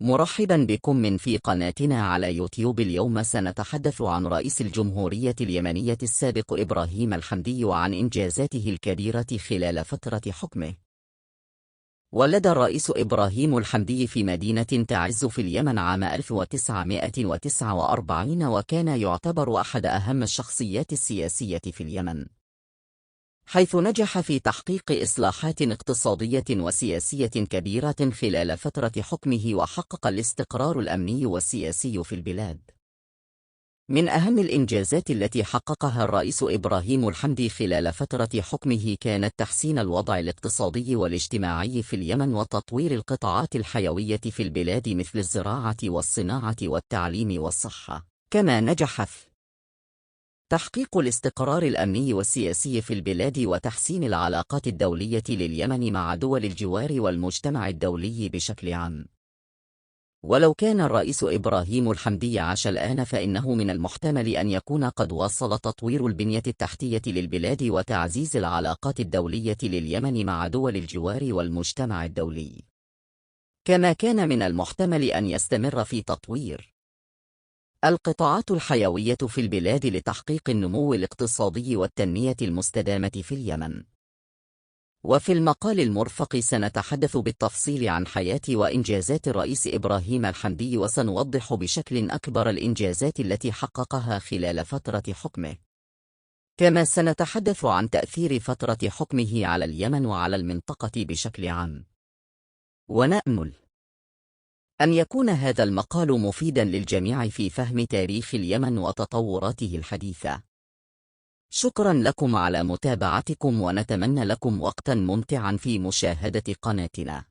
مرحبا بكم في قناتنا على يوتيوب. اليوم سنتحدث عن رئيس الجمهورية اليمنية السابق إبراهيم الحمدي وعن إنجازاته الكبيرة خلال فترة حكمه. ولد الرئيس إبراهيم الحمدي في مدينة تعز في اليمن عام 1949، وكان يعتبر أحد أهم الشخصيات السياسية في اليمن، حيث نجح في تحقيق إصلاحات اقتصادية وسياسية كبيرة خلال فترة حكمه، وحقق الاستقرار الأمني والسياسي في البلاد. من أهم الإنجازات التي حققها الرئيس إبراهيم الحمدي خلال فترة حكمه كانت تحسين الوضع الاقتصادي والاجتماعي في اليمن، وتطوير القطاعات الحيوية في البلاد مثل الزراعة والصناعة والتعليم والصحة. كما نجح في تحقيق الاستقرار الأمني والسياسي في البلاد وتحسين العلاقات الدولية لليمن مع دول الجوار والمجتمع الدولي بشكل عام. ولو كان الرئيس إبراهيم الحمدي عاش الآن، فإنه من المحتمل أن يكون قد واصل تطوير البنية التحتية للبلاد وتعزيز العلاقات الدولية لليمن مع دول الجوار والمجتمع الدولي. كما كان من المحتمل أن يستمر في تطوير القطاعات الحيوية في البلاد لتحقيق النمو الاقتصادي والتنمية المستدامة في اليمن. وفي المقال المرفق سنتحدث بالتفصيل عن حياة وإنجازات الرئيس إبراهيم الحمدي، وسنوضح بشكل أكبر الإنجازات التي حققها خلال فترة حكمه. كما سنتحدث عن تأثير فترة حكمه على اليمن وعلى المنطقة بشكل عام. ونأمل أن يكون هذا المقال مفيداً للجميع في فهم تاريخ اليمن وتطوراته الحديثة. شكراً لكم على متابعتكم، ونتمنى لكم وقتاً ممتعاً في مشاهدة قناتنا.